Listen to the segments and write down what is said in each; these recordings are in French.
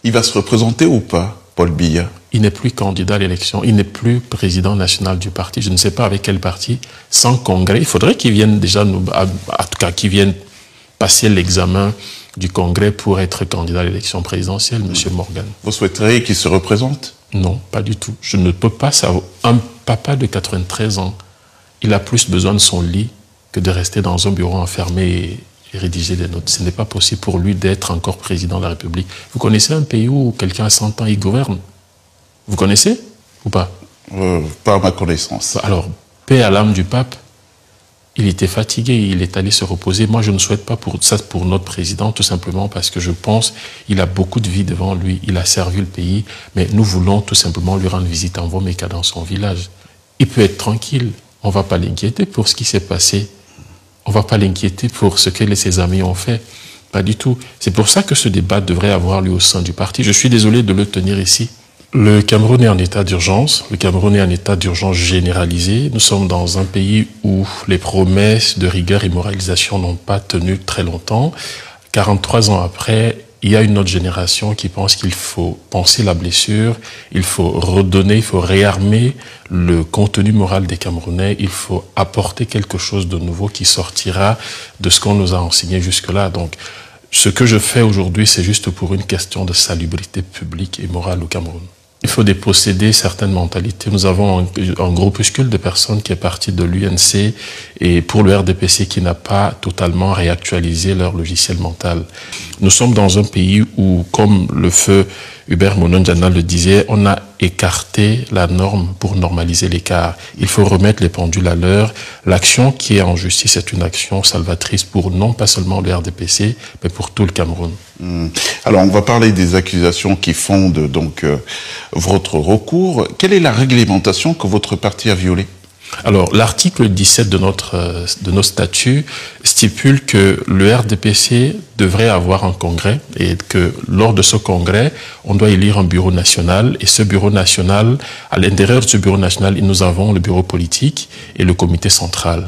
Il va se représenter ou pas, Paul Biya? Il n'est plus candidat à l'élection, il n'est plus président national du parti. Je ne sais pas avec quel parti. Sans congrès, il faudrait qu'il vienne déjà, en tout cas, qu'il vienne passer l'examen du congrès pour être candidat à l'élection présidentielle, M. Morgan. Vous souhaiteriez qu'il se représente? Non, pas du tout. Je ne peux pas savoir. Un papa de 93 ans, il a plus besoin de son lit que de rester dans un bureau enfermé et rédiger des notes. Ce n'est pas possible pour lui d'être encore président de la République. Vous connaissez un pays où quelqu'un a 100 ans, il gouverne? Vous connaissez ou pas? Pas à ma connaissance. Alors, paix à l'âme du pape, il était fatigué, il est allé se reposer. Moi, je ne souhaite pas pour ça pour notre président, tout simplement parce que je pense qu'il a beaucoup de vie devant lui. Il a servi le pays, mais nous voulons tout simplement lui rendre visite en Vomeka dans son village. Il peut être tranquille. On ne va pas l'inquiéter pour ce qui s'est passé. On ne va pas l'inquiéter pour ce que ses amis ont fait. Pas du tout. C'est pour ça que ce débat devrait avoir lieu au sein du parti. Je suis désolé de le tenir ici. Le Cameroun est en état d'urgence. Le Cameroun est en état d'urgence généralisé. Nous sommes dans un pays où les promesses de rigueur et moralisation n'ont pas tenu très longtemps. 43 ans après, il y a une autre génération qui pense qu'il faut penser la blessure, il faut redonner, il faut réarmer le contenu moral des Camerounais, il faut apporter quelque chose de nouveau qui sortira de ce qu'on nous a enseigné jusque-là. Donc, ce que je fais aujourd'hui, c'est juste pour une question de salubrité publique et morale au Cameroun. Il faut déposséder certaines mentalités. Nous avons un groupuscule de personnes qui est parti de l'UNC et pour le RDPC qui n'a pas totalement réactualisé leur logiciel mental. Nous sommes dans un pays où, comme le feu Hubert Mononjana le disait, on a écarté la norme pour normaliser l'écart. Il faut remettre les pendules à l'heure. L'action qui est en justice est une action salvatrice pour non pas seulement le RDPC, mais pour tout le Cameroun. Alors, on va parler des accusations qui fondent donc votre recours. Quelle est la réglementation que votre parti a violée? Alors, l'article 17 de nos statuts stipule que le RDPC devrait avoir un congrès et que lors de ce congrès, on doit élire un bureau national. Et ce bureau national, à l'intérieur de ce bureau national, nous avons le bureau politique et le comité central.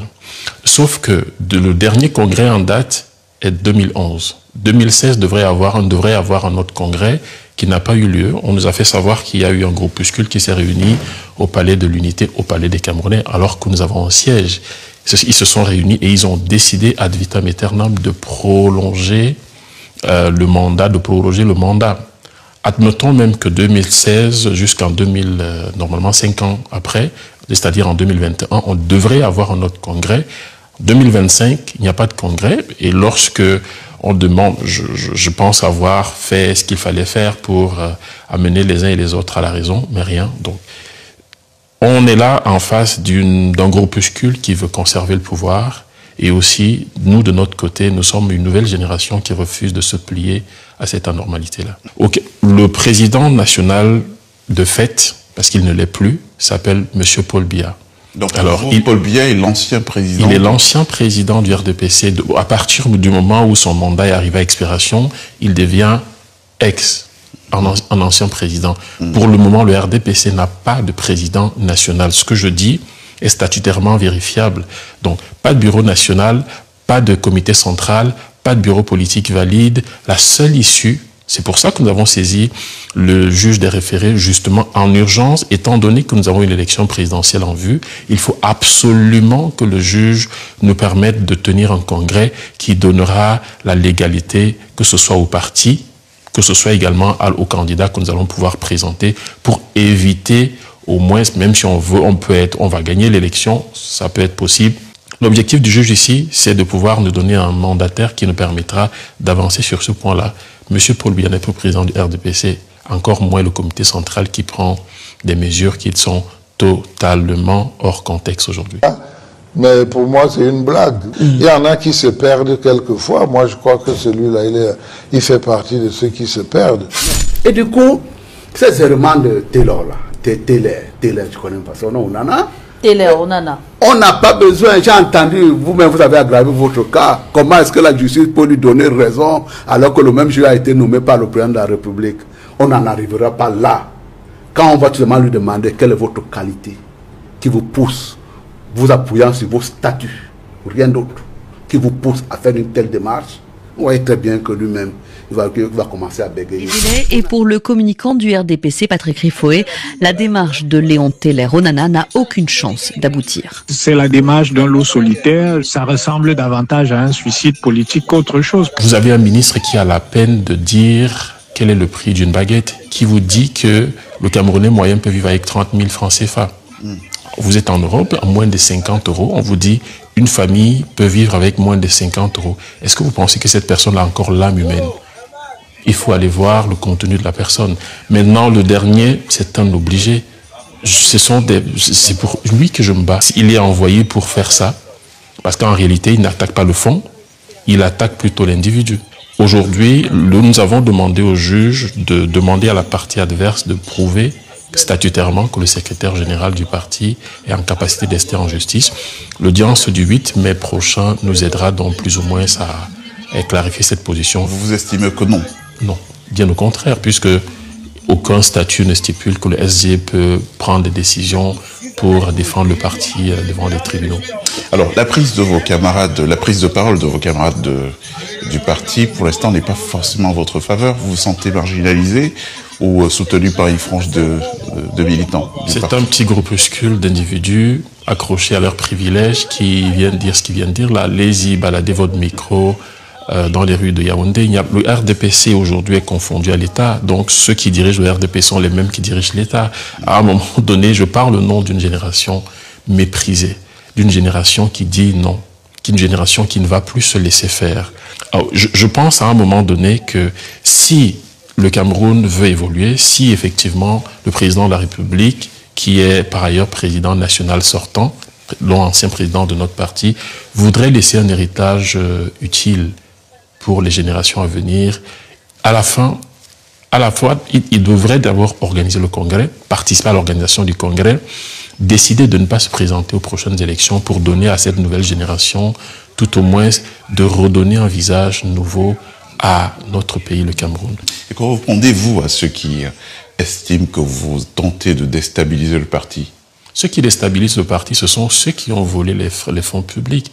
Sauf que le dernier congrès en date est 2011. 2016 devrait avoir un autre congrès qui n'a pas eu lieu. On nous a fait savoir qu'il y a eu un groupuscule qui s'est réuni au Palais de l'Unité, au Palais des Camerounais, alors que nous avons un siège. Ils se sont réunis et ils ont décidé ad vitam aeternam de prolonger le mandat, Admettons même que 2016 jusqu'en 2000, normalement 5 ans après, c'est-à-dire en 2021, on devrait avoir un autre congrès. 2025, il n'y a pas de congrès et lorsque on demande, je pense avoir fait ce qu'il fallait faire pour amener les uns et les autres à la raison, mais rien. Donc, on est là en face d'un groupuscule qui veut conserver le pouvoir et aussi, nous, de notre côté, nous sommes une nouvelle génération qui refuse de se plier à cette anormalité-là. Okay. Le président national, de fait, parce qu'il ne l'est plus, s'appelle M. Paul Biya. Donc, alors, Paul Biya est l'ancien président. Il est l'ancien président du RDPC. À partir du moment où son mandat est arrivé à expiration, il devient un ancien président. Pour le moment, le RDPC n'a pas de président national. Ce que je dis est statutairement vérifiable. Donc, pas de bureau national, pas de comité central, pas de bureau politique valide. La seule issue, c'est pour ça que nous avons saisi le juge des référés justement en urgence, étant donné que nous avons une élection présidentielle en vue. Il faut absolument que le juge nous permette de tenir un congrès qui donnera la légalité, que ce soit au parti, que ce soit également aux candidats que nous allons pouvoir présenter pour éviter au moins, même si on veut, on va gagner l'élection, ça peut être possible. L'objectif du juge ici, c'est de pouvoir nous donner un mandataire qui nous permettra d'avancer sur ce point-là. Monsieur Paul Biya n'est pas président du RDPC, encore moins le comité central qui prend des mesures qui sont totalement hors contexte aujourd'hui. Mais pour moi, c'est une blague. Il y en a qui se perdent quelquefois. Moi, je crois que celui-là, il fait partie de ceux qui se perdent. Et du coup, ces éléments de Taylor, là, Taylor, tu connais pas son nom, Nana? On n'a pas besoin, j'ai entendu, vous-même vous avez aggravé votre cas. Comment est-ce que la justice peut lui donner raison alors que le même juge a été nommé par le président de la République? On n'en arrivera pas là. Quand on va tout simplement lui demander quelle est votre qualité qui vous pousse, vous appuyant sur vos statuts, rien d'autre, qui vous pousse à faire une telle démarche, vous voyez très bien que lui-même, il va commencer à bégayer. Et pour le communicant du RDPC, Patrick Riffoé, la démarche de Léon Teller-Onana n'a aucune chance d'aboutir. C'est la démarche d'un loup solitaire. Ça ressemble davantage à un suicide politique qu'autre chose. Vous avez un ministre qui a la peine de dire quel est le prix d'une baguette, qui vous dit que le Camerounais moyen peut vivre avec 30 000 francs CFA. Vous êtes en Europe, à moins de 50 €, on vous dit une famille peut vivre avec moins de 50 €. Est-ce que vous pensez que cette personne a encore l'âme humaine? Il faut aller voir le contenu de la personne. Maintenant, le dernier, c'est un obligé. C'est pour lui que je me bats. Il est envoyé pour faire ça, parce qu'en réalité, il n'attaque pas le fond, il attaque plutôt l'individu. Aujourd'hui, nous avons demandé au juge de demander à la partie adverse de prouver statutairement que le secrétaire général du parti est en capacité d'ester en justice. L'audience du 8 mai prochain nous aidera donc plus ou moins à clarifier cette position. Vous estimez que non? Non, bien au contraire, puisque aucun statut ne stipule que le SG peut prendre des décisions pour défendre le parti devant les tribunaux. Alors, la prise de parole de vos camarades du parti, pour l'instant, n'est pas forcément en votre faveur. Vous vous sentez marginalisé ou soutenu par une frange de militants? C'est un petit groupuscule d'individus accrochés à leurs privilèges qui viennent dire ce qu'ils viennent dire. Là, allez-y, baladez votre micro dans les rues de Yaoundé. Le RDPC aujourd'hui est confondu à l'État. Donc ceux qui dirigent le RDPC sont les mêmes qui dirigent l'État. À un moment donné, je parle au nom d'une génération méprisée, d'une génération qui dit non, d'une génération qui ne va plus se laisser faire. Alors, je pense à un moment donné que si le Cameroun veut évoluer, si effectivement le président de la République, qui est par ailleurs président national sortant, l'ancien président de notre parti, voudrait laisser un héritage utile pour les générations à venir, à la fois, il devrait d'abord organiser le congrès, participer à l'organisation du congrès, décider de ne pas se présenter aux prochaines élections pour donner à cette nouvelle génération, tout au moins, de redonner un visage nouveau à notre pays, le Cameroun. Et que répondez-vous à ceux qui estiment que vous tentez de déstabiliser le parti? Ceux qui déstabilisent le parti, ce sont ceux qui ont volé les fonds publics.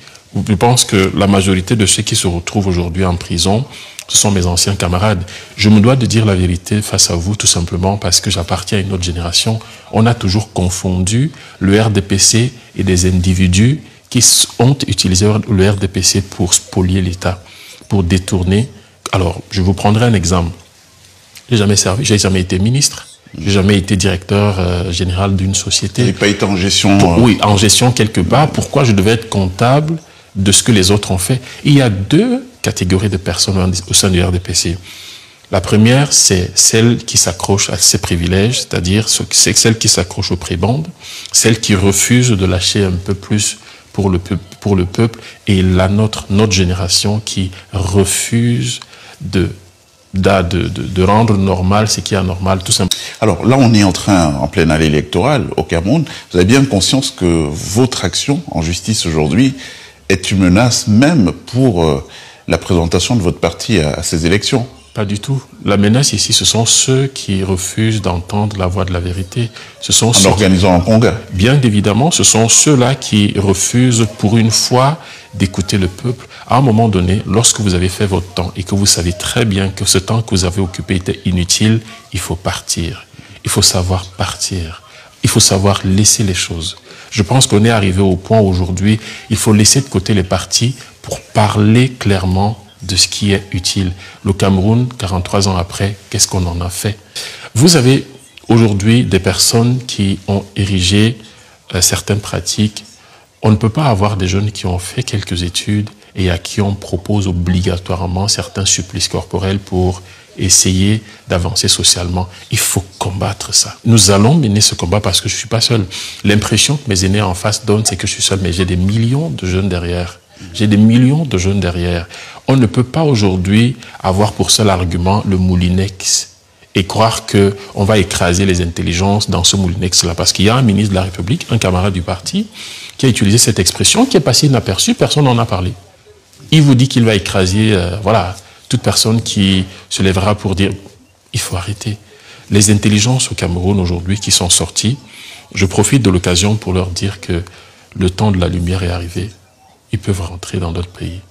Je pense que la majorité de ceux qui se retrouvent aujourd'hui en prison, ce sont mes anciens camarades. Je me dois de dire la vérité face à vous, tout simplement parce que j'appartiens à une autre génération. On a toujours confondu le RDPC et des individus qui ont utilisé le RDPC pour spolier l'État, pour détourner. Alors, je vous prendrai un exemple. J'ai jamais été ministre. J'ai jamais été directeur général d'une société. Vous n'avez pas été en gestion Oui, en gestion quelque part. Pourquoi je devais être comptable de ce que les autres ont fait? Il y a deux catégories de personnes au sein du RDPC. La première, c'est celle qui s'accroche à ses privilèges, c'est-à-dire celle qui s'accroche aux prébendes, celle qui refuse de lâcher un peu plus pour le peuple, et notre génération qui refuse de rendre normal ce qui est anormal, tout simplement. Alors là, on est en pleine année électorale au Cameroun. Vous avez bien conscience que votre action en justice aujourd'hui est une menace même pour la présentation de votre parti à ces élections? Pas du tout. La menace ici, ce sont ceux qui refusent d'entendre la voix de la vérité. En organisant un congrès. Bien évidemment, ce sont ceux-là qui refusent pour une fois d'écouter le peuple. À un moment donné, lorsque vous avez fait votre temps et que vous savez très bien que ce temps que vous avez occupé était inutile, il faut partir. Il faut savoir partir. Il faut savoir laisser les choses. Je pense qu'on est arrivé au point aujourd'hui, il faut laisser de côté les partis pour parler clairement de ce qui est utile. Le Cameroun, 43 ans après, qu'est-ce qu'on en a fait? Vous avez aujourd'hui des personnes qui ont érigé certaines pratiques. On ne peut pas avoir des jeunes qui ont fait quelques études et à qui on propose obligatoirement certains supplices corporels pour essayer d'avancer socialement. Il faut combattre ça. Nous allons mener ce combat parce que je ne suis pas seul. L'impression que mes aînés en face donnent, c'est que je suis seul, mais j'ai des millions de jeunes derrière. J'ai des millions de jeunes derrière. On ne peut pas aujourd'hui avoir pour seul argument le moulinex et croire qu'on va écraser les intelligences dans ce moulinex-là. Parce qu'il y a un ministre de la République, un camarade du parti, qui a utilisé cette expression, qui est passée inaperçue, personne n'en a parlé. Il vous dit qu'il va écraser, toute personne qui se lèvera pour dire il faut arrêter. Les intelligences au Cameroun aujourd'hui qui sont sorties, je profite de l'occasion pour leur dire que le temps de la lumière est arrivé. Ils peuvent rentrer dans d'autres pays.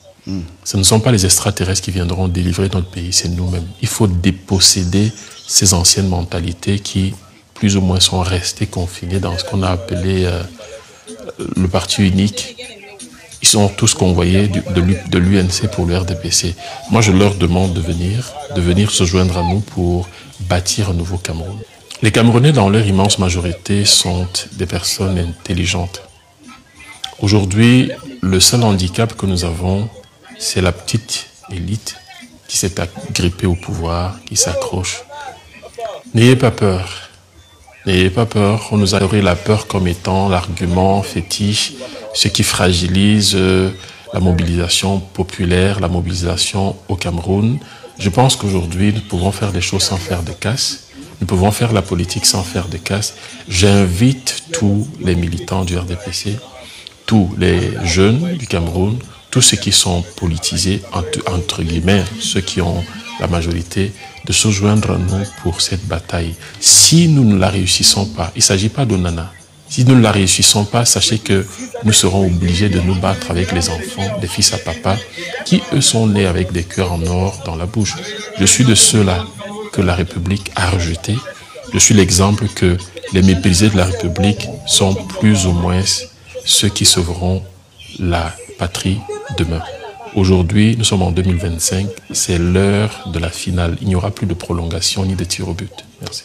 Ce ne sont pas les extraterrestres qui viendront délivrer notre pays, c'est nous-mêmes. Il faut déposséder ces anciennes mentalités qui, plus ou moins, sont restées confinées dans ce qu'on a appelé le parti unique. Ils sont tous convoyés de l'UNC pour le RDPC. Moi, je leur demande de venir se joindre à nous pour bâtir un nouveau Cameroun. Les Camerounais, dans leur immense majorité, sont des personnes intelligentes. Aujourd'hui, le seul handicap que nous avons, c'est la petite élite qui s'est agrippée au pouvoir, qui s'accroche. N'ayez pas peur. N'ayez pas peur. On nous a donné la peur comme étant l'argument fétiche, ce qui fragilise la mobilisation populaire, la mobilisation au Cameroun. Je pense qu'aujourd'hui, nous pouvons faire des choses sans faire de casse. Nous pouvons faire la politique sans faire de casse. J'invite tous les militants du RDPC, tous les jeunes du Cameroun, tous ceux qui sont politisés, entre guillemets, ceux qui ont la majorité, de se joindre à nous pour cette bataille. Si nous ne la réussissons pas, il ne s'agit pas d'Onana. Si nous ne la réussissons pas, sachez que nous serons obligés de nous battre avec les enfants, des fils à papa, qui eux sont nés avec des cœurs en or dans la bouche. Je suis de ceux-là que la République a rejetés. Je suis l'exemple que les méprisés de la République sont plus ou moins ceux qui sauveront la patrie demain. Aujourd'hui, nous sommes en 2025, c'est l'heure de la finale. Il n'y aura plus de prolongation ni de tir au but. Merci.